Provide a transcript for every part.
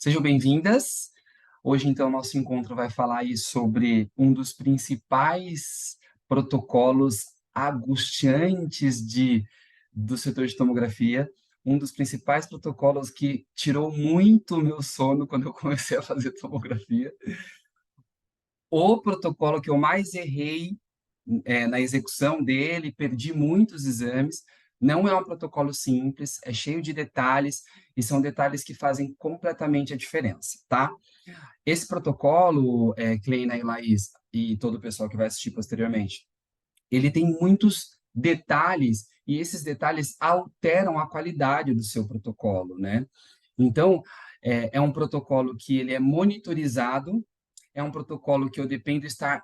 Sejam bem-vindas. Hoje, então, nosso encontro vai falar aí sobre um dos principais protocolos angustiantes do setor de tomografia, um dos principais protocolos que tirou muito o meu sono quando eu comecei a fazer tomografia. O protocolo que eu mais errei na execução dele, perdi muitos exames. Não é um protocolo simples, é cheio de detalhes, e são detalhes que fazem completamente a diferença, tá? Esse protocolo, Kleina e Laís, e todo o pessoal que vai assistir posteriormente, ele tem muitos detalhes, e esses detalhes alteram a qualidade do seu protocolo, né? Então, é um protocolo que ele é monitorizado, é um protocolo que eu dependo estar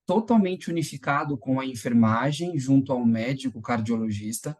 totalmente unificado com a enfermagem, junto ao médico cardiologista.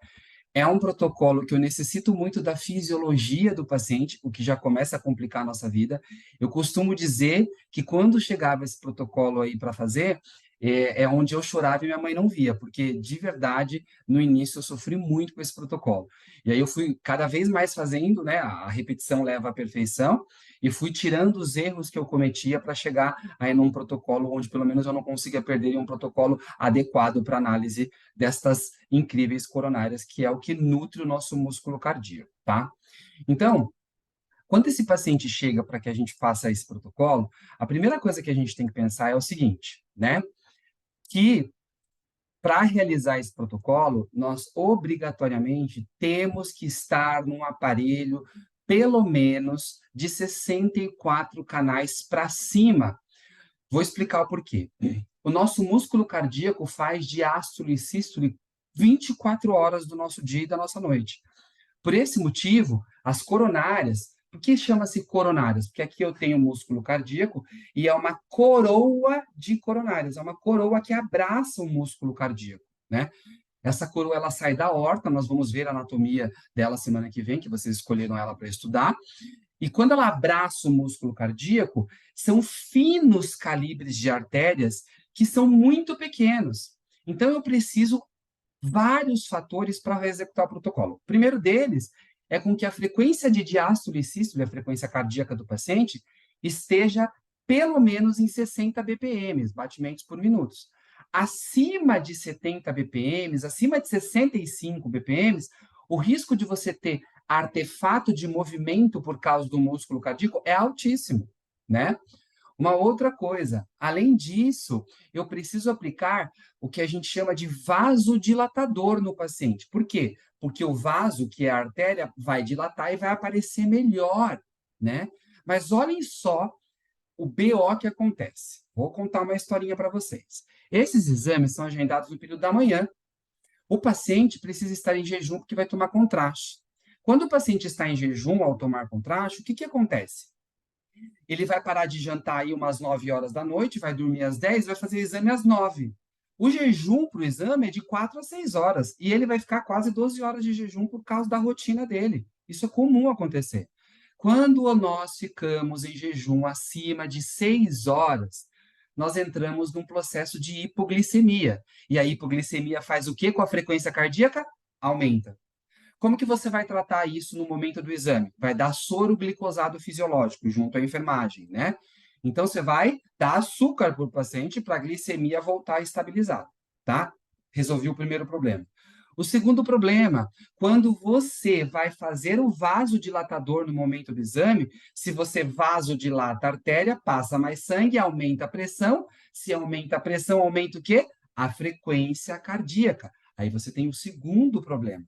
É um protocolo que eu necessito muito da fisiologia do paciente, o que já começa a complicar a nossa vida. Eu costumo dizer que quando chegava esse protocolo aí para fazer, é onde eu chorava e minha mãe não via, porque de verdade, no início eu sofri muito com esse protocolo. E aí eu fui cada vez mais fazendo, né? A repetição leva à perfeição, e fui tirando os erros que eu cometia para chegar aí num protocolo onde pelo menos eu não consiga perder um protocolo adequado para análise destas incríveis coronárias, que é o que nutre o nosso músculo cardíaco, tá? Então, quando esse paciente chega para que a gente faça esse protocolo, a primeira coisa que a gente tem que pensar é o seguinte, né? Que para realizar esse protocolo, nós obrigatoriamente temos que estar num aparelho pelo menos de 64 canais para cima. Vou explicar o porquê. O nosso músculo cardíaco faz diástole e sístole 24 horas do nosso dia e da nossa noite. Por esse motivo, as coronárias, por que chama-se coronárias? Porque aqui eu tenho o músculo cardíaco e é uma coroa de coronárias, é uma coroa que abraça o músculo cardíaco, né? Essa coroa ela sai da aorta, nós vamos ver a anatomia dela semana que vem, que vocês escolheram ela para estudar. E quando ela abraça o músculo cardíaco, são finos calibres de artérias que são muito pequenos. Então, eu preciso vários fatores para executar o protocolo. O primeiro deles é com que a frequência de diástole e sístole, a frequência cardíaca do paciente, esteja pelo menos em 60 BPM, batimentos por minuto. Acima de 70 BPM, acima de 65 BPM, o risco de você ter artefato de movimento por causa do músculo cardíaco é altíssimo, né? Uma outra coisa, além disso, eu preciso aplicar o que a gente chama de vasodilatador no paciente. Por quê? Porque o vaso, que é a artéria, vai dilatar e vai aparecer melhor, né? Mas olhem só o BO que acontece. Vou contar uma historinha para vocês. Esses exames são agendados no período da manhã. O paciente precisa estar em jejum porque vai tomar contraste. Quando o paciente está em jejum ao tomar contraste, o que acontece? Ele vai parar de jantar aí umas 9 horas da noite, vai dormir às 10, vai fazer o exame às 9. O jejum para o exame é de 4 a 6 horas, e ele vai ficar quase 12 horas de jejum por causa da rotina dele. Isso é comum acontecer. Quando nós ficamos em jejum acima de 6 horas, nós entramos num processo de hipoglicemia. E a hipoglicemia faz o quê com a frequência cardíaca? Aumenta. Como que você vai tratar isso no momento do exame? Vai dar soro glicosado fisiológico junto à enfermagem, né? Então, você vai dar açúcar para o paciente para a glicemia voltar a estabilizar, tá? Resolvi o primeiro problema. O segundo problema, quando você vai fazer o vasodilatador no momento do exame, se você vasodilata a artéria, passa mais sangue, aumenta a pressão. Se aumenta a pressão, aumenta o quê? A frequência cardíaca. Aí você tem o segundo problema,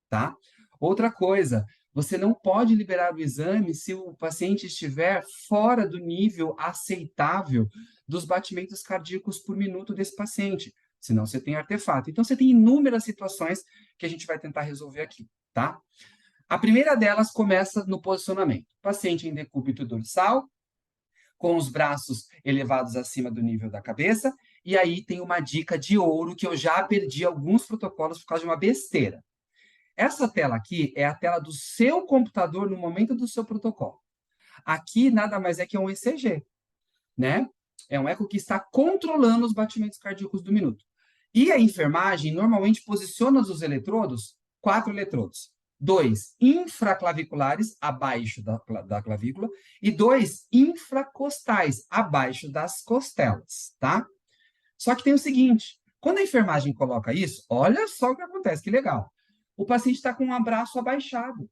tá? Outra coisa, você não pode liberar o exame se o paciente estiver fora do nível aceitável dos batimentos cardíacos por minuto desse paciente, senão você tem artefato. Então, você tem inúmeras situações que a gente vai tentar resolver aqui, tá? A primeira delas começa no posicionamento. Paciente em decúbito dorsal, com os braços elevados acima do nível da cabeça, e aí tem uma dica de ouro que eu já perdi alguns protocolos por causa de uma besteira. Essa tela aqui é a tela do seu computador no momento do seu protocolo. Aqui nada mais é que um ECG, né? É um eco que está controlando os batimentos cardíacos do minuto. E a enfermagem normalmente posiciona os eletrodos, 4 eletrodos. 2 infraclaviculares, abaixo da clavícula, e 2 infracostais, abaixo das costelas, tá? Só que tem o seguinte, quando a enfermagem coloca isso, olha só o que acontece, que legal. O paciente está com um braço abaixado.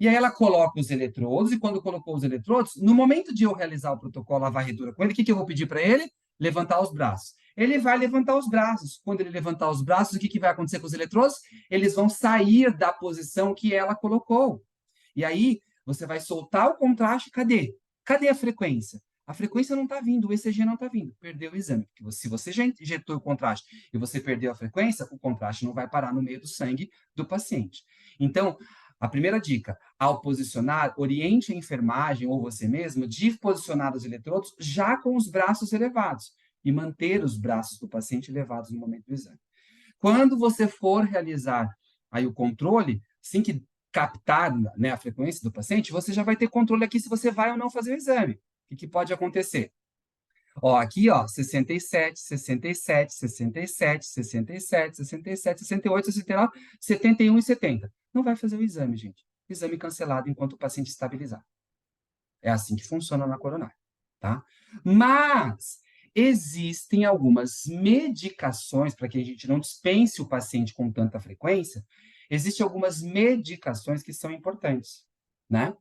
E aí ela coloca os eletrodos, e quando colocou os eletrodos, no momento de eu realizar o protocolo, a varredura com ele, o que eu vou pedir para ele? Levantar os braços. Ele vai levantar os braços. Quando ele levantar os braços, o que vai acontecer com os eletrodos? Eles vão sair da posição que ela colocou. E aí, você vai soltar o contraste, cadê? Cadê a frequência? A frequência não está vindo, o ECG não está vindo. Perdeu o exame. Porque se você já injetou o contraste e você perdeu a frequência, o contraste não vai parar no meio do sangue do paciente. Então, a primeira dica, ao posicionar, oriente a enfermagem ou você mesmo de posicionar os eletrodos já com os braços elevados e manter os braços do paciente elevados no momento do exame. Quando você for realizar aí o controle, assim que captar, né, a frequência do paciente, você já vai ter controle aqui se você vai ou não fazer o exame. O que pode acontecer? Ó, aqui, ó, 67, 67, 67, 67, 67, 68, 69, 71 e 70. Não vai fazer o exame, gente. Exame cancelado enquanto o paciente estabilizar. É assim que funciona na coronária, tá? Mas existem algumas medicações, para que a gente não dispense o paciente com tanta frequência, existem algumas medicações que são importantes, né?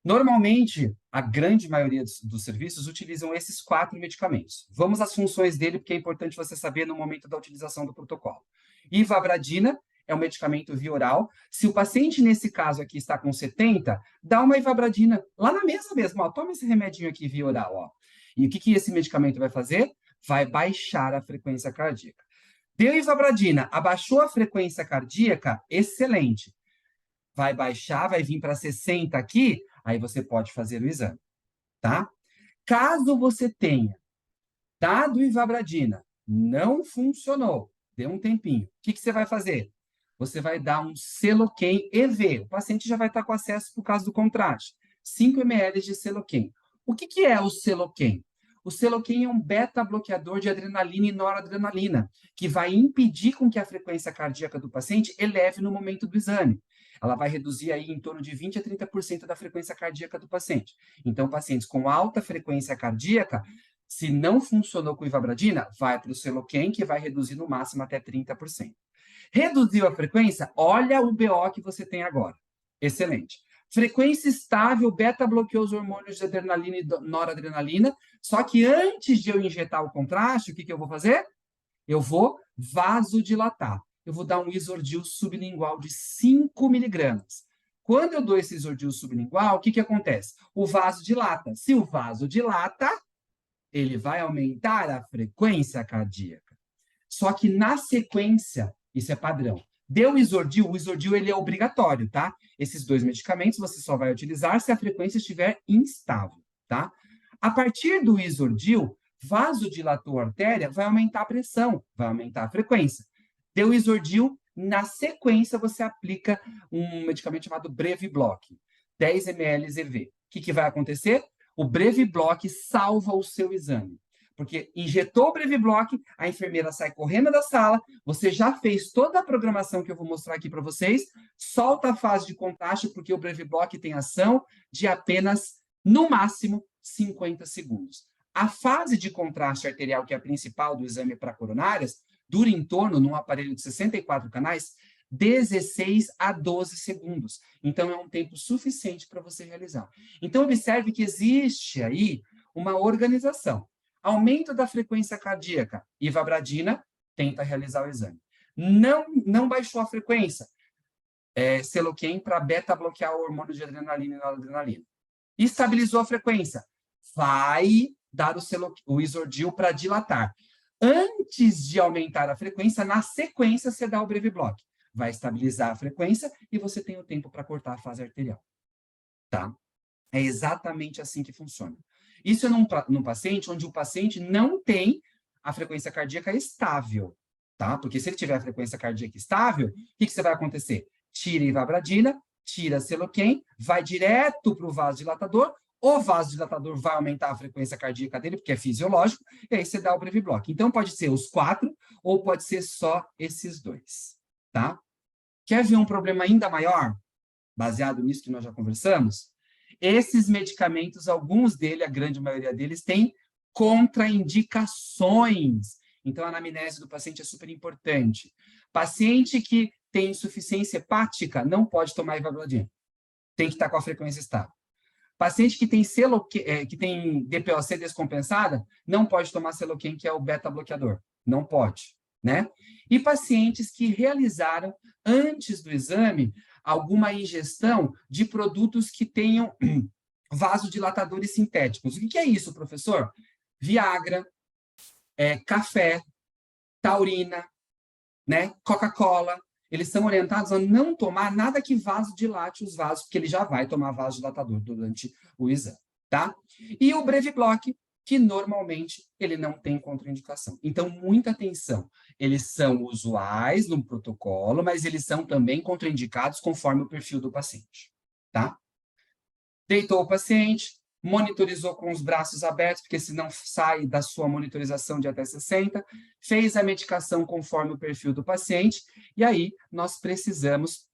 Normalmente, a grande maioria dos serviços utilizam esses 4 medicamentos. Vamos às funções dele, porque é importante você saber no momento da utilização do protocolo. Ivabradina é um medicamento via oral. Se o paciente, nesse caso aqui, está com 70, dá uma ivabradina lá na mesa mesmo. Ó, toma esse remedinho aqui via oral. Ó. E o que esse medicamento vai fazer? Vai baixar a frequência cardíaca. Deu ivabradina, abaixou a frequência cardíaca, excelente. Vai baixar, vai vir para 60 aqui, aí você pode fazer o exame, tá? Caso você tenha dado ivabradina, não funcionou, deu um tempinho, o que você vai fazer? Você vai dar um Seloquem EV, o paciente já vai estar com acesso por causa do contraste, 5 ml de Seloquem. O que é o Seloquem? O Seloquem é um beta-bloqueador de adrenalina e noradrenalina, que vai impedir com que a frequência cardíaca do paciente eleve no momento do exame. Ela vai reduzir aí em torno de 20 a 30% da frequência cardíaca do paciente. Então, pacientes com alta frequência cardíaca, se não funcionou com ivabradina, vai para o Seloquem, que vai reduzir no máximo até 30%. Reduziu a frequência? Olha o BO que você tem agora. Excelente. Frequência estável, beta bloqueou os hormônios de adrenalina e noradrenalina, só que antes de eu injetar o contraste, o que eu vou fazer? Eu vou vasodilatar. Eu vou dar um isordil sublingual de 5 miligramas. Quando eu dou esse isordil sublingual, o que acontece? O vaso dilata. Se o vaso dilata, ele vai aumentar a frequência cardíaca. Só que na sequência, isso é padrão. Deu o isordil ele é obrigatório, tá? Esses 2 medicamentos você só vai utilizar se a frequência estiver instável, tá? A partir do isordil, vasodilatou a artéria, vai aumentar a pressão, vai aumentar a frequência. Deu isordil, na sequência você aplica um medicamento chamado Brevibloc, 10 ml EV. O que vai acontecer? O Brevibloc salva o seu exame. Porque injetou o Brevibloc, a enfermeira sai correndo da sala, você já fez toda a programação que eu vou mostrar aqui para vocês, solta a fase de contraste, porque o Brevibloc tem ação de apenas, no máximo, 50 segundos. A fase de contraste arterial, que é a principal do exame para coronárias, dura em torno, num aparelho de 64 canais, 16 a 12 segundos. Então, é um tempo suficiente para você realizar. Então, observe que existe aí uma organização. Aumento da frequência cardíaca, ivabradina, tenta realizar o exame. Não baixou a frequência, Seloquem para beta-bloquear o hormônio de adrenalina e noradrenalina. Estabilizou a frequência, vai dar o isordil para dilatar. Antes de aumentar a frequência, na sequência, você dá o Brevibloc. Vai estabilizar a frequência e você tem o tempo para cortar a fase arterial. Tá? É exatamente assim que funciona. Isso é num paciente onde o paciente não tem a frequência cardíaca estável, tá? Porque se ele tiver a frequência cardíaca estável, o que você vai acontecer? Tira a ivabradina, tira a Seloquem, vai direto para o vasodilatador, o vasodilatador vai aumentar a frequência cardíaca dele, porque é fisiológico, e aí você dá o Brevibloc. Então, pode ser os 4, ou pode ser só esses 2, tá? Quer ver um problema ainda maior? Baseado nisso que nós já conversamos? Esses medicamentos, alguns deles, a grande maioria deles, têm contraindicações. Então, a anamnese do paciente é super importante. Paciente que tem insuficiência hepática não pode tomar ivabradina. Tem que estar com a frequência estável. Paciente que tem que tem DPOC descompensada não pode tomar Seloquem, que é o beta-bloqueador. Não pode, né? E pacientes que realizaram, antes do exame, alguma ingestão de produtos que tenham vasodilatadores sintéticos. O que é isso, professor? Viagra, café, taurina, né? Coca-Cola. Eles são orientados a não tomar nada que vasodilate os vasos, porque ele já vai tomar vasodilatador durante o exame, tá? E o Brevibloc, que normalmente ele não tem contraindicação. Então, muita atenção. Eles são usuais no protocolo, mas eles são também contraindicados conforme o perfil do paciente, tá? Deitou o paciente, monitorizou com os braços abertos, porque senão sai da sua monitorização de até 60, fez a medicação conforme o perfil do paciente, e aí nós precisamos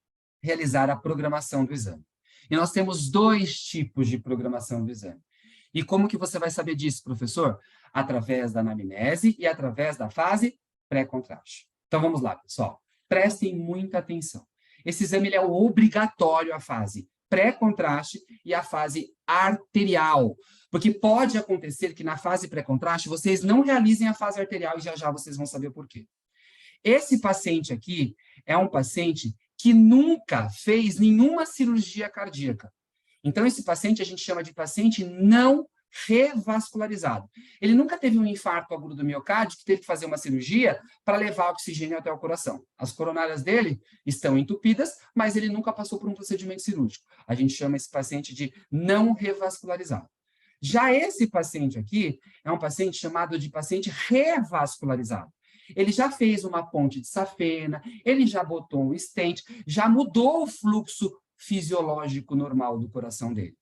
realizar a programação do exame. E nós temos 2 tipos de programação do exame. E como que você vai saber disso, professor? Através da anamnese e através da fase pré-contraste. Então, vamos lá, pessoal. Prestem muita atenção. Esse exame ele é obrigatório, a fase pré-contraste e a fase arterial. Porque pode acontecer que na fase pré-contraste vocês não realizem a fase arterial e já já vocês vão saber o porquê. Esse paciente aqui é um paciente que nunca fez nenhuma cirurgia cardíaca. Então, esse paciente a gente chama de paciente não revascularizado. Ele nunca teve um infarto agudo do miocárdio que teve que fazer uma cirurgia para levar oxigênio até o coração. As coronárias dele estão entupidas, mas ele nunca passou por um procedimento cirúrgico. A gente chama esse paciente de não revascularizado. Já esse paciente aqui é um paciente chamado de paciente revascularizado. Ele já fez uma ponte de safena, ele já botou um stent, já mudou o fluxo fisiológico normal do coração dele.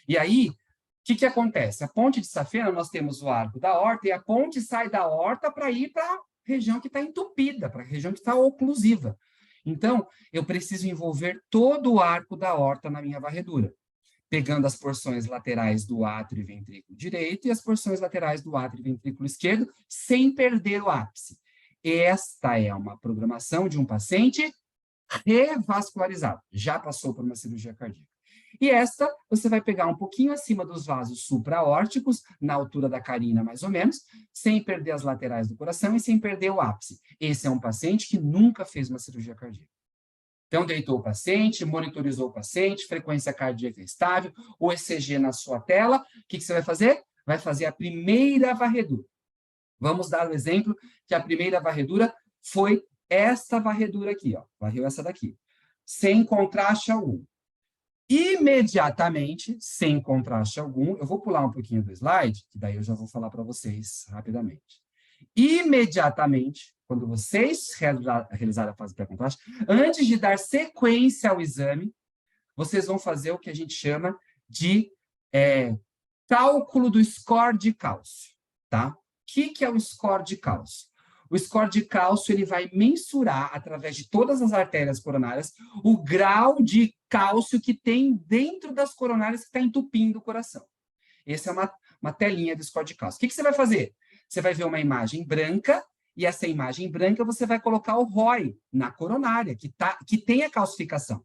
E aí, o que acontece? A ponte de safena, nós temos o arco da aorta, e a ponte sai da aorta para ir para a região que está entupida, para a região que está oclusiva. Então, eu preciso envolver todo o arco da aorta na minha varredura, pegando as porções laterais do átrio e ventrículo direito e as porções laterais do átrio e ventrículo esquerdo, sem perder o ápice. Esta é uma programação de um paciente revascularizado, já passou por uma cirurgia cardíaca. E esta, você vai pegar um pouquinho acima dos vasos supraórticos, na altura da carina, mais ou menos, sem perder as laterais do coração e sem perder o ápice. Esse é um paciente que nunca fez uma cirurgia cardíaca. Então, deitou o paciente, monitorizou o paciente, frequência cardíaca estável, o ECG na sua tela. O que você vai fazer? Vai fazer a primeira varredura. Vamos dar o exemplo que a primeira varredura foi essa varredura aqui, ó. Varreu essa daqui. Sem contraste algum. Imediatamente, sem contraste algum, eu vou pular um pouquinho do slide, que daí eu já vou falar para vocês rapidamente. Imediatamente, quando vocês realizarem a fase pré-contraste, antes de dar sequência ao exame, vocês vão fazer o que a gente chama de cálculo do score de cálcio, tá? O que é o score de cálcio? O score de cálcio ele vai mensurar, através de todas as artérias coronárias, o grau de cálcio que tem dentro das coronárias que está entupindo o coração. Essa é uma telinha do score de cálcio. O que você vai fazer? Você vai ver uma imagem branca, e essa imagem branca você vai colocar o ROI na coronária, que tem a calcificação.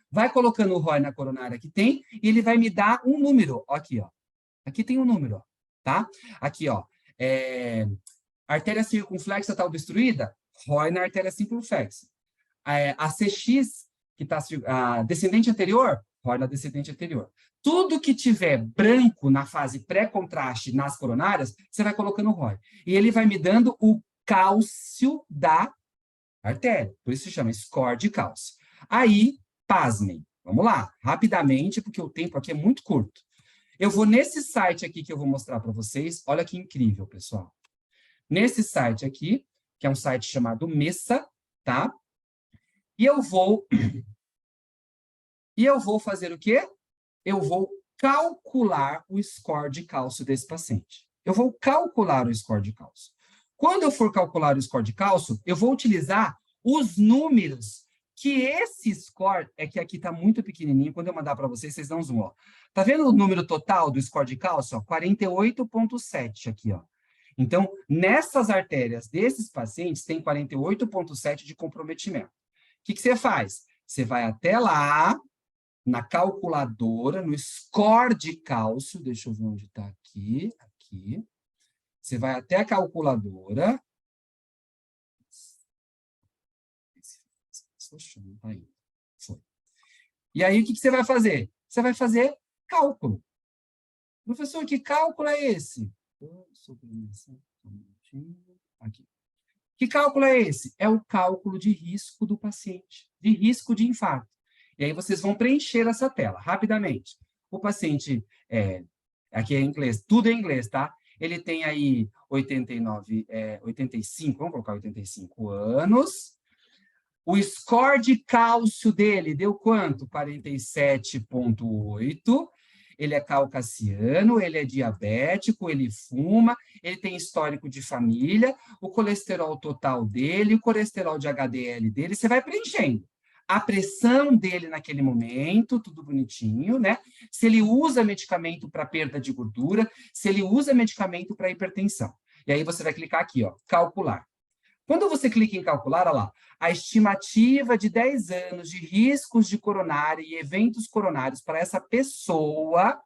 Vai colocando o ROI na coronária que tem, e ele vai me dar um número. Ó, aqui, ó. Aqui tem um número, ó, tá? Aqui, ó. Artéria circunflexa está obstruída? ROI na artéria circunflexa. A CX, que está a descendente anterior? ROI na descendente anterior. Tudo que tiver branco na fase pré-contraste nas coronárias, você vai colocando ROI. E ele vai me dando o cálcio da artéria. Por isso se chama score de cálcio. Aí, pasmem. Vamos lá, rapidamente, porque o tempo aqui é muito curto. Eu vou nesse site aqui que eu vou mostrar para vocês. Olha que incrível, pessoal. Nesse site aqui, que é um site chamado Messa, tá? E eu vou fazer o quê? Eu vou calcular o score de cálcio desse paciente. Eu vou calcular o score de cálcio. Quando eu for calcular o score de cálcio, eu vou utilizar os números que esse score é que aqui está muito pequenininho. Quando eu mandar para vocês, vocês dão zoom. Ó. Tá vendo o número total do score de cálcio? 48,7 aqui, ó. Então, nessas artérias desses pacientes, tem 48,7 de comprometimento. O que você faz? Você vai até lá, na calculadora, no score de cálcio, deixa eu ver onde está aqui, aqui. Você vai até a calculadora. Foi. E aí, o que você vai fazer? Você vai fazer cálculo. Professor, que cálculo é esse? Aqui. Que cálculo é esse? É o cálculo de risco do paciente, de risco de infarto. E aí vocês vão preencher essa tela, rapidamente. O paciente, aqui é em inglês, tudo é em inglês, tá? Ele tem aí 85, vamos colocar 85 anos. O score de cálcio dele deu quanto? 47,8. Ele é caucasiano, ele é diabético, ele fuma, ele tem histórico de família, o colesterol total dele, o colesterol de HDL dele, você vai preenchendo. A pressão dele naquele momento, tudo bonitinho, né? Se ele usa medicamento para perda de gordura, se ele usa medicamento para hipertensão. E aí você vai clicar aqui, ó, calcular. Quando você clica em calcular, olha lá, a estimativa de 10 anos de riscos de coronária e eventos coronários para essa pessoa,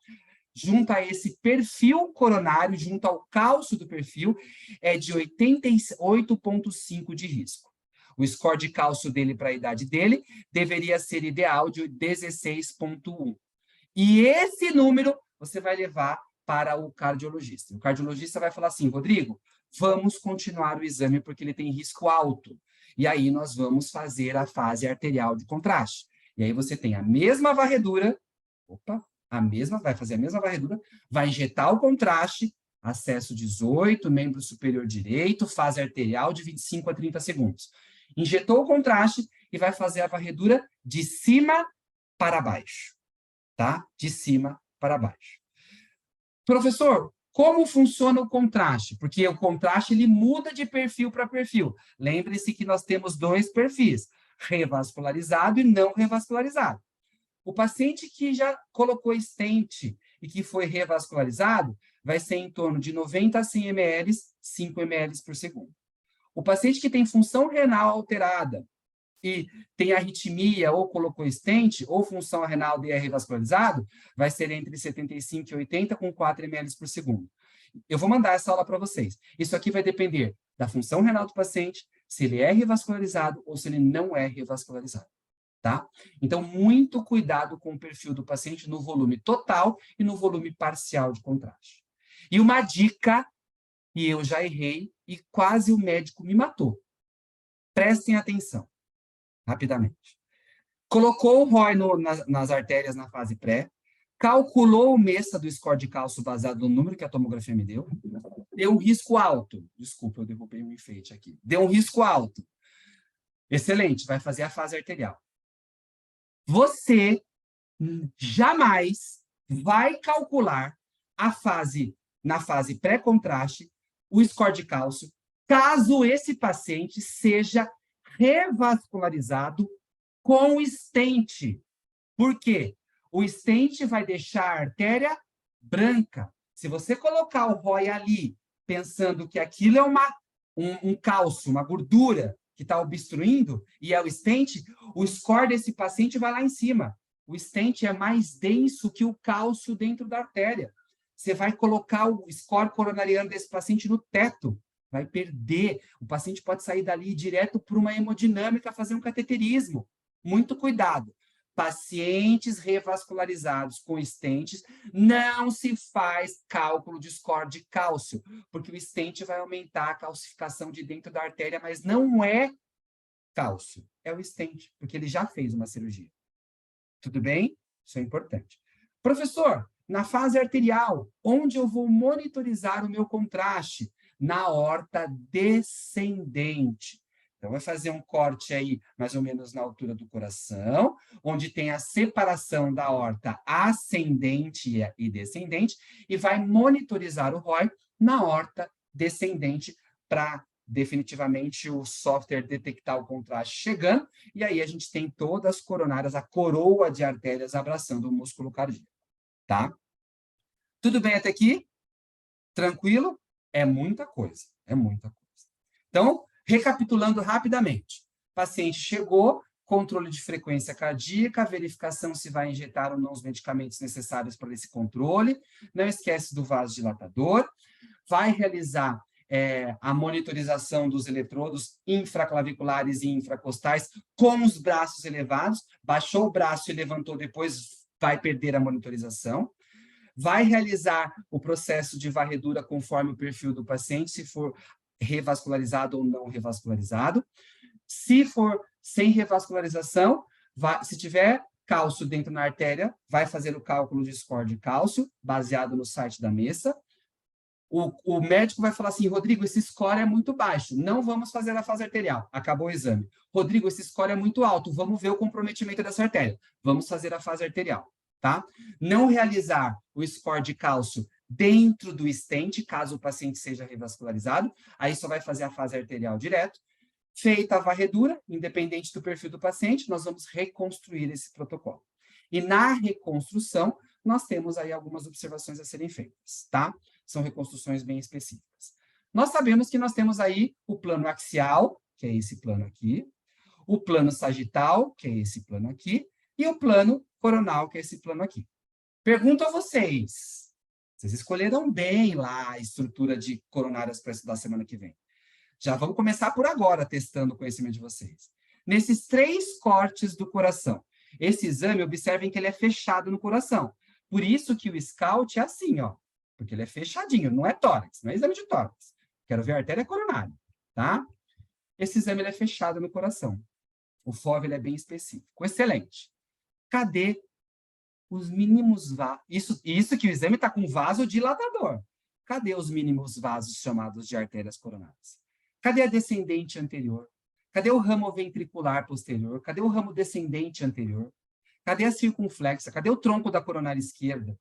junto a esse perfil coronário, junto ao cálcio do perfil, é de 88,5 de risco. O score de cálcio dele para a idade dele deveria ser ideal de 16,1. E esse número você vai levar para o cardiologista. O cardiologista vai falar assim, Rodrigo, vamos continuar o exame porque ele tem risco alto. E aí nós vamos fazer a fase arterial de contraste. E aí você tem a mesma varredura, vai fazer a mesma varredura, vai injetar o contraste, acesso 18, membro superior direito, fase arterial de 25 a 30 segundos. Injetou o contraste e vai fazer a varredura de cima para baixo, tá? De cima para baixo. Professor, como funciona o contraste? Porque o contraste ele muda de perfil para perfil. Lembre-se que nós temos dois perfis, revascularizado e não revascularizado. O paciente que já colocou stent e que foi revascularizado vai ser em torno de 90 a 100 ml, 5 ml por segundo. O paciente que tem função renal alterada e tem arritmia ou colocou stent ou função renal DR revascularizado, vai ser entre 75 e 80 com 4 ml por segundo. Eu vou mandar essa aula para vocês. Isso aqui vai depender da função renal do paciente, se ele é revascularizado ou se ele não é revascularizado, tá? Então, muito cuidado com o perfil do paciente no volume total e no volume parcial de contraste. E uma dica, e eu já errei, e quase o médico me matou. Prestem atenção, rapidamente. Colocou o ROI nas artérias na fase pré, calculou o MESA do score de cálcio baseado no número que a tomografia me deu, deu um risco alto. Desculpa, eu derrubei um enfeite aqui. Deu um risco alto. Excelente, vai fazer a fase arterial. Você jamais vai calcular na fase pré-contraste, o score de cálcio, caso esse paciente seja revascularizado com stent. Por quê? O stent vai deixar a artéria branca. Se você colocar o ROI ali, pensando que aquilo é um cálcio, uma gordura que está obstruindo, e é o stent, o score desse paciente vai lá em cima. O stent é mais denso que o cálcio dentro da artéria. Você vai colocar o score coronariano desse paciente no teto, vai perder. O paciente pode sair dali direto para uma hemodinâmica, fazer um cateterismo. Muito cuidado. Pacientes revascularizados com stents, não se faz cálculo de score de cálcio, porque o stent vai aumentar a calcificação de dentro da artéria, mas não é cálcio, é o stent, porque ele já fez uma cirurgia. Tudo bem? Isso é importante. Professor, na fase arterial, onde eu vou monitorizar o meu contraste? Na aorta descendente. Então, vai fazer um corte aí, mais ou menos na altura do coração, onde tem a separação da aorta ascendente e descendente, e vai monitorizar o ROI na aorta descendente para definitivamente o software detectar o contraste chegando, e aí a gente tem todas as coronárias, a coroa de artérias abraçando o músculo cardíaco, tá? Tudo bem até aqui? Tranquilo? É muita coisa, é muita coisa. Então, recapitulando rapidamente. O paciente chegou, controle de frequência cardíaca, verificação se vai injetar ou não os medicamentos necessários para esse controle, não esquece do vasodilatador, vai realizar a monitorização dos eletrodos infraclaviculares e infracostais com os braços elevados, baixou o braço e levantou, depois vai perder a monitorização, vai realizar o processo de varredura conforme o perfil do paciente, se for revascularizado ou não revascularizado. Se for sem revascularização, se tiver cálcio dentro na artéria, vai fazer o cálculo de score de cálcio, baseado no site da mesa. O médico vai falar assim, Rodrigo, esse score é muito baixo, não vamos fazer a fase arterial. Acabou o exame. Rodrigo, esse score é muito alto, vamos ver o comprometimento dessa artéria. Vamos fazer a fase arterial, tá? Não realizar o score de cálcio dentro do stent, caso o paciente seja revascularizado, aí só vai fazer a fase arterial direto. Feita a varredura, independente do perfil do paciente, nós vamos reconstruir esse protocolo. E na reconstrução, nós temos aí algumas observações a serem feitas, tá? São reconstruções bem específicas. Nós sabemos que nós temos aí o plano axial, que é esse plano aqui, o plano sagital, que é esse plano aqui, e o plano coronal, que é esse plano aqui. Pergunto a vocês, vocês escolheram bem lá a estrutura de coronárias para estudar semana que vem. Já vamos começar por agora, testando o conhecimento de vocês. Nesses 3 cortes do coração, esse exame, observem que ele é fechado no coração. Por isso que o SCOUT é assim, ó, porque ele é fechadinho, não é tórax, não é exame de tórax. Quero ver a artéria coronária, tá? Esse exame ele é fechado no coração. O FOV ele é bem específico. Excelente. Cadê os mínimos vasos? Isso que o exame está com vasodilatador. Cadê os mínimos vasos chamados de artérias coronárias? Cadê a descendente anterior? Cadê o ramo ventricular posterior? Cadê o ramo descendente anterior? Cadê a circunflexa? Cadê o tronco da coronária esquerda?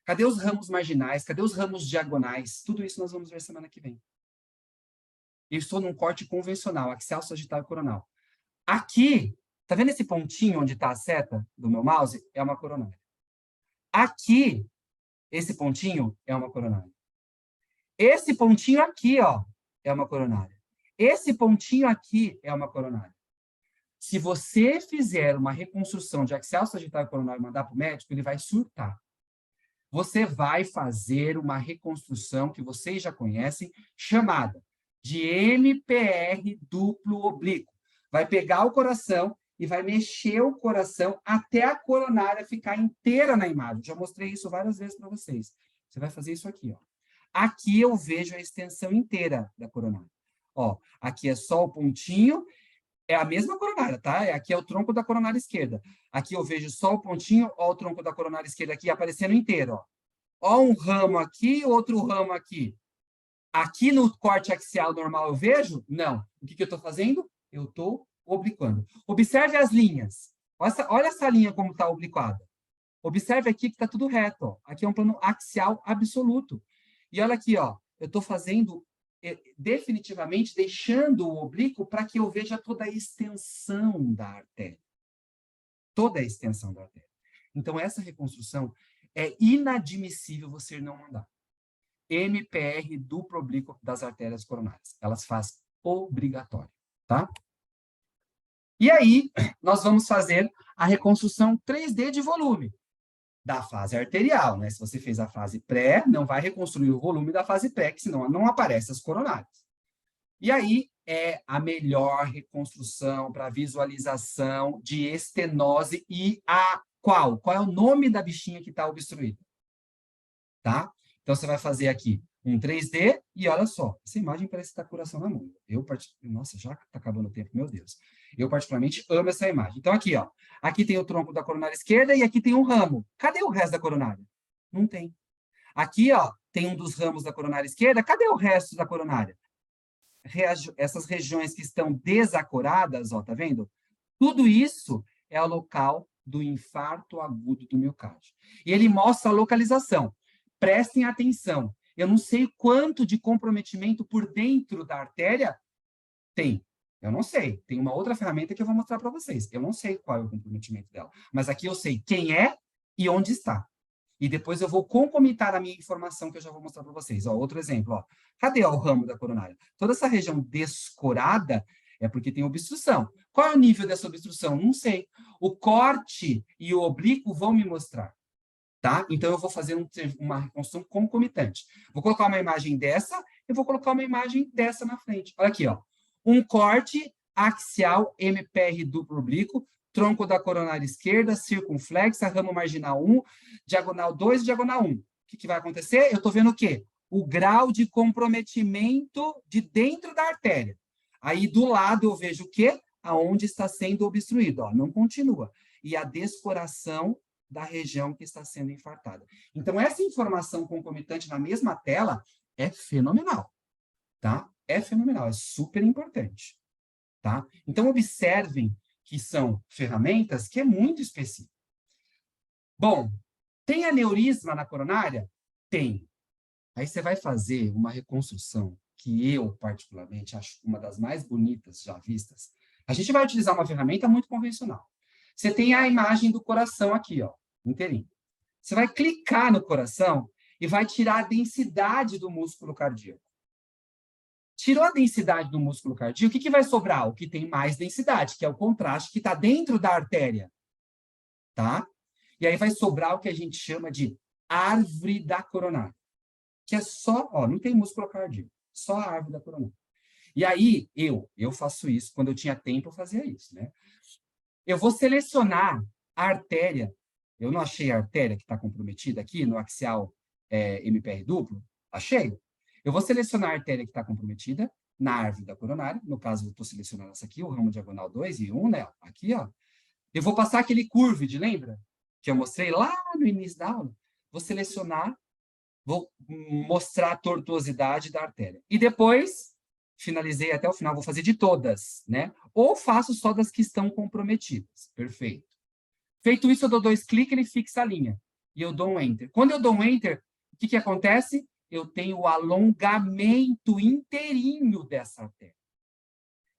Cadê os ramos marginais? Cadê os ramos diagonais? Tudo isso nós vamos ver semana que vem. Eu estou num corte convencional, axial, sagital e coronal. Aqui, tá vendo esse pontinho onde está a seta do meu mouse? É uma coronária. Aqui, esse pontinho é uma coronária. Esse pontinho aqui, ó, é uma coronária. Esse pontinho aqui é uma coronária. Se você fizer uma reconstrução de axial, sagital e coronário e mandar para o médico, ele vai surtar. Você vai fazer uma reconstrução que vocês já conhecem, chamada de MPR duplo oblíquo. Vai pegar o coração e vai mexer o coração até a coronária ficar inteira na imagem. Já mostrei isso várias vezes para vocês. Você vai fazer isso aqui, ó. Aqui eu vejo a extensão inteira da coronária. Ó, aqui é só o pontinho, é a mesma coronária, tá? Aqui é o tronco da coronária esquerda. Aqui eu vejo só o pontinho, ó o tronco da coronária esquerda aqui aparecendo inteiro, ó. Ó um ramo aqui, outro ramo aqui. Aqui no corte axial normal eu vejo? Não. O que eu estou fazendo? Eu estou obliquando. Observe as linhas. Olha essa linha como está obliquada. Observe aqui que está tudo reto. Ó. Aqui é um plano axial absoluto. E olha aqui, ó, eu estou fazendo definitivamente deixando o oblíquo para que eu veja toda a extensão da artéria. Toda a extensão da artéria. Então, essa reconstrução é inadmissível você não mandar. MPR duplo oblíquo das artérias coronárias. Elas fazem obrigatório, tá? E aí, nós vamos fazer a reconstrução 3D de volume da fase arterial, né? Se você fez a fase pré, não vai reconstruir o volume da fase pré, que senão não aparece as coronárias. E aí é a melhor reconstrução para visualização de estenose e a qual? Qual é o nome da bichinha que está obstruída? Tá? Então, você vai fazer aqui um 3D e olha só, essa imagem parece que está coração na mão. Nossa, já está acabando o tempo, meu Deus. Eu, particularmente, amo essa imagem. Então, aqui, ó, aqui tem o tronco da coronária esquerda e aqui tem um ramo. Cadê o resto da coronária? Não tem. Aqui, ó, tem um dos ramos da coronária esquerda. Cadê o resto da coronária? Essas regiões que estão desacoradas, ó, tá vendo? Tudo isso é o local do infarto agudo do miocárdio. E ele mostra a localização. Prestem atenção. Eu não sei quanto de comprometimento por dentro da artéria tem. Eu não sei. Tem uma outra ferramenta que eu vou mostrar para vocês. Eu não sei qual é o comprometimento dela. Mas aqui eu sei quem é e onde está. E depois eu vou concomitar a minha informação que eu já vou mostrar para vocês. Ó, outro exemplo. Ó. Cadê ó, o ramo da coronária? Toda essa região descorada é porque tem obstrução. Qual é o nível dessa obstrução? Não sei. O corte e o oblíquo vão me mostrar. Tá? Então, eu vou fazer uma reconstrução concomitante. Vou colocar uma imagem dessa e vou colocar uma imagem dessa na frente. Olha aqui, ó. Um corte axial MPR duplo oblíquo, tronco da coronária esquerda, circunflexa, ramo marginal 1, diagonal 2 e diagonal 1. O que vai acontecer? Eu estou vendo o quê? O grau de comprometimento de dentro da artéria. Aí, do lado, eu vejo o quê? Aonde está sendo obstruído. Ó, não continua. E a descoração da região que está sendo infartada. Então, essa informação concomitante na mesma tela é fenomenal, tá? É fenomenal, é super importante, tá? Então, observem que são ferramentas que é muito específico. Bom, tem aneurisma na coronária? Tem. Aí você vai fazer uma reconstrução que eu, particularmente, acho uma das mais bonitas já vistas. A gente vai utilizar uma ferramenta muito convencional. Você tem a imagem do coração aqui, ó, inteirinho. Você vai clicar no coração e vai tirar a densidade do músculo cardíaco. Tirou a densidade do músculo cardíaco, o que vai sobrar? O que tem mais densidade, que é o contraste que está dentro da artéria. Tá? E aí vai sobrar o que a gente chama de árvore da coronária. Que é só, ó, não tem músculo cardíaco, só a árvore da coronária. E aí, eu faço isso, quando eu tinha tempo, eu fazia isso, né? Eu vou selecionar a artéria. Eu não achei a artéria que está comprometida aqui no axial MPR duplo. Achei. Eu vou selecionar a artéria que está comprometida na árvore da coronária. No caso, eu estou selecionando essa aqui, o ramo diagonal 2 e 1, né? Aqui, ó. Eu vou passar aquele curved, lembra? Que eu mostrei lá no início da aula. Vou selecionar, vou mostrar a tortuosidade da artéria. E depois, finalizei até o final, vou fazer de todas, né? Ou faço só das que estão comprometidas. Perfeito. Feito isso, eu dou 2 cliques, ele fixa a linha. E eu dou um Enter. Quando eu dou um Enter, o que acontece? Eu tenho o alongamento inteirinho dessa artéria.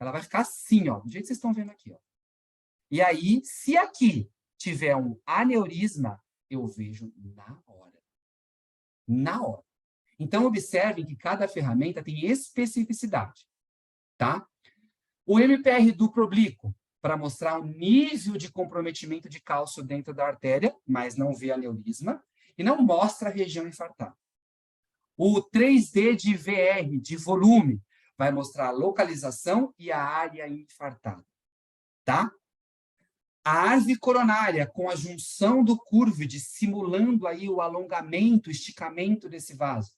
Ela vai ficar assim, ó, do jeito que vocês estão vendo aqui, ó. E aí, se aqui tiver um aneurisma, eu vejo na hora. Na hora. Então, observem que cada ferramenta tem especificidade, tá? O MPR duplo oblíquo, para mostrar o nível de comprometimento de cálcio dentro da artéria, mas não vê aneurisma, e não mostra a região infartada. O 3D de VR, de volume, vai mostrar a localização e a área infartada, tá? A árvore coronária, com a junção do curved, simulando aí o alongamento, o esticamento desse vaso.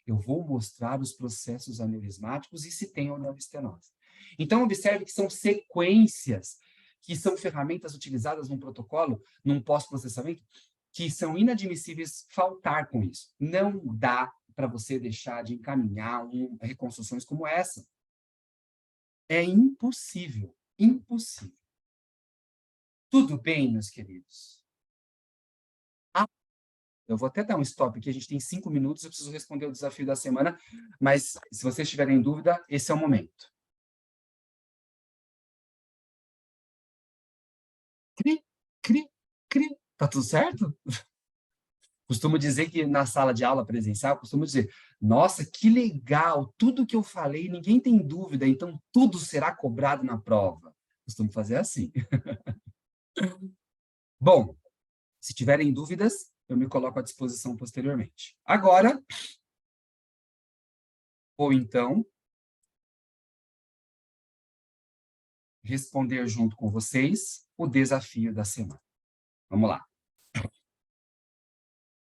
Eu vou mostrar os processos aneurismáticos e se tem ou não estenose. Então, observe que são sequências, que são ferramentas utilizadas num protocolo, num pós-processamento, que são inadmissíveis faltar com isso. Não dá para você deixar de encaminhar reconstruções como essa. É impossível, impossível. Tudo bem, meus queridos? Eu vou até dar um stop aqui, a gente tem 5 minutos, eu preciso responder o desafio da semana, mas se vocês tiverem dúvida, esse é o momento. Cri, cri, cri. Tá tudo certo? Costumo dizer que na sala de aula presencial, costumo dizer, nossa, que legal, tudo que eu falei, ninguém tem dúvida, então tudo será cobrado na prova. Costumo fazer assim. Bom, se tiverem dúvidas, eu me coloco à disposição posteriormente. Agora, ou então, responder junto com vocês o desafio da semana. Vamos lá.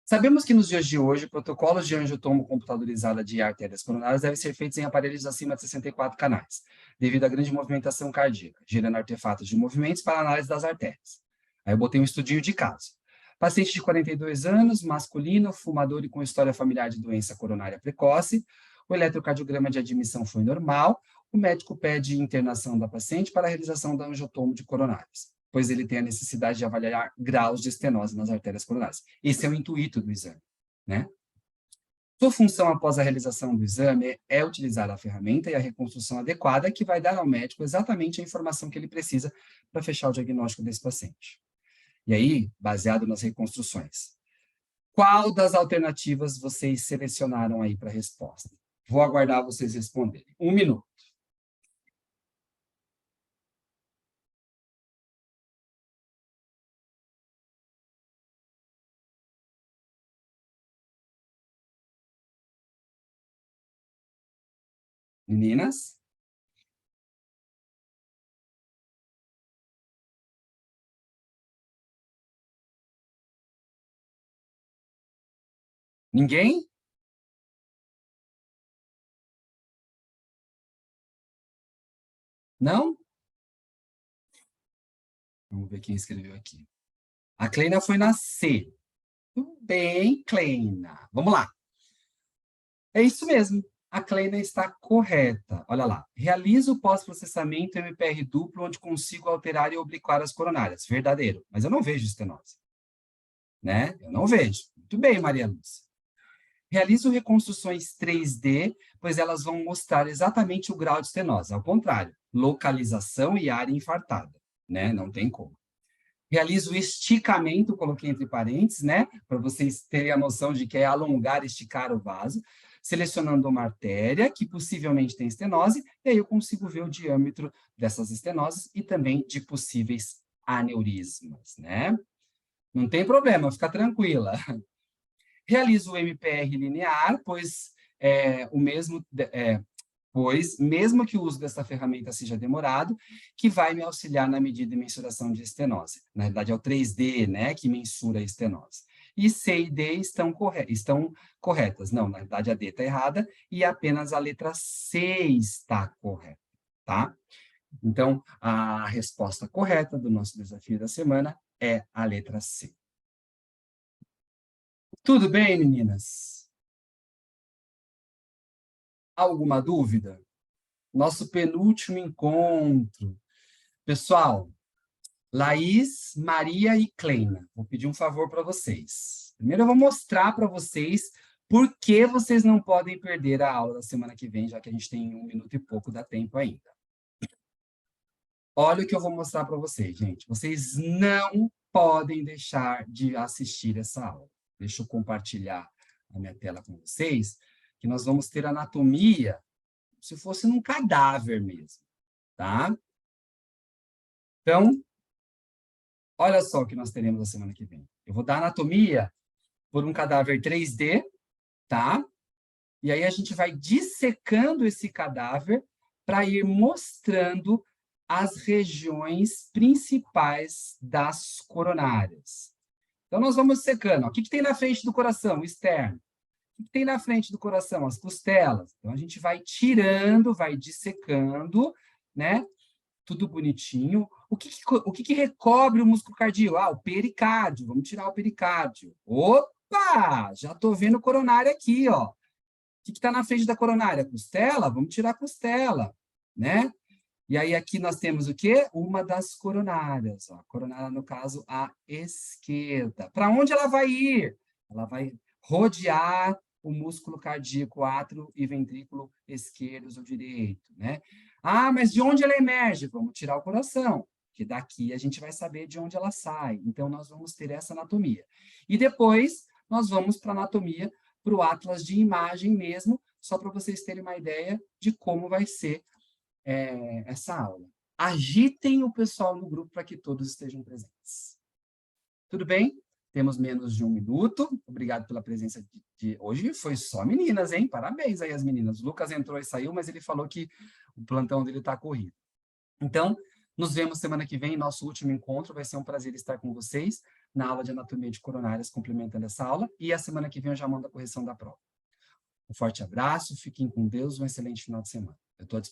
Sabemos que nos dias de hoje, protocolos de angiotomo computadorizada de artérias coronárias devem ser feitos em aparelhos acima de 64 canais, devido à grande movimentação cardíaca, gerando artefatos de movimentos para análise das artérias. Aí eu botei um estudinho de caso. Paciente de 42 anos, masculino, fumador e com história familiar de doença coronária precoce. O eletrocardiograma de admissão foi normal. O médico pede internação da paciente para a realização da angiotomo de coronárias, pois ele tem a necessidade de avaliar graus de estenose nas artérias coronárias. Esse é o intuito do exame, né? Sua função após a realização do exame é utilizar a ferramenta e a reconstrução adequada que vai dar ao médico exatamente a informação que ele precisa para fechar o diagnóstico desse paciente. E aí, baseado nas reconstruções, qual das alternativas vocês selecionaram aí para a resposta? Vou aguardar vocês responderem. 1 minuto. Meninas? Ninguém? Não? Vamos ver quem escreveu aqui. A Kleina foi na C. Tudo bem, Kleina. Vamos lá. É isso mesmo. A Kleina está correta. Olha lá. Realizo o pós-processamento MPR duplo, onde consigo alterar e obliquar as coronárias. Verdadeiro. Mas eu não vejo estenose. Né? Eu não vejo. Muito bem, Maria Lúcia. Realizo reconstruções 3D, pois elas vão mostrar exatamente o grau de estenose. Ao contrário, localização e área infartada. Né? Não tem como. Realizo o esticamento, coloquei entre parênteses, né? Para vocês terem a noção de que é alongar, esticar o vaso, selecionando uma artéria que possivelmente tem estenose, e aí eu consigo ver o diâmetro dessas estenoses e também de possíveis aneurismas, né? Não tem problema, fica tranquila. Realizo o MPR linear, pois mesmo que o uso dessa ferramenta seja demorado, que vai me auxiliar na medida e mensuração de estenose. Na verdade, é o 3D, né, que mensura a estenose. E C e D estão corretas. Não, na verdade, a D está errada e apenas a letra C está correta, tá? Então, a resposta correta do nosso desafio da semana é a letra C. Tudo bem, meninas? Alguma dúvida? Nosso penúltimo encontro. Pessoal, Laís, Maria e Kleina, vou pedir um favor para vocês. Primeiro eu vou mostrar para vocês por que vocês não podem perder a aula da semana que vem, já que a gente tem 1 minuto e pouco, dá tempo ainda. Olha o que eu vou mostrar para vocês, gente. Vocês não podem deixar de assistir essa aula. Deixa eu compartilhar a minha tela com vocês, que nós vamos ter anatomia se fosse num cadáver mesmo, tá? Então, olha só o que nós teremos na semana que vem. Eu vou dar anatomia por um cadáver 3D, tá? E aí a gente vai dissecando esse cadáver para ir mostrando as regiões principais das coronárias. Então, nós vamos secando. Ó. O que tem na frente do coração? O externo. O que tem na frente do coração? As costelas. Então, a gente vai tirando, vai dissecando, né? Tudo bonitinho. O que recobre o músculo cardíaco? Ah, o pericárdio. Vamos tirar o pericárdio. Opa! Já estou vendo coronária aqui, ó. O que está na frente da coronária? Costela? Vamos tirar a costela, né? E aí aqui nós temos o quê? Uma das coronárias. Ó. Coronária, no caso, a esquerda. Para onde ela vai ir? Ela vai rodear o músculo cardíaco átrio e ventrículo esquerdos ou direito, né? Ah, mas de onde ela emerge? Vamos tirar o coração, que daqui a gente vai saber de onde ela sai. Então, nós vamos ter essa anatomia. E depois, nós vamos para a anatomia, para o atlas de imagem mesmo, só para vocês terem uma ideia de como vai ser essa aula. Agitem o pessoal no grupo para que todos estejam presentes. Tudo bem? Temos menos de 1 minuto. Obrigado pela presença de hoje. Foi só meninas, hein? Parabéns aí as meninas. O Lucas entrou e saiu, mas ele falou que o plantão dele está corrido. Então, nos vemos semana que vem, nosso último encontro. Vai ser um prazer estar com vocês na aula de anatomia de coronárias, complementando essa aula. E a semana que vem eu já mando a correção da prova. Um forte abraço, fiquem com Deus, um excelente final de semana. Eu estou à disposição.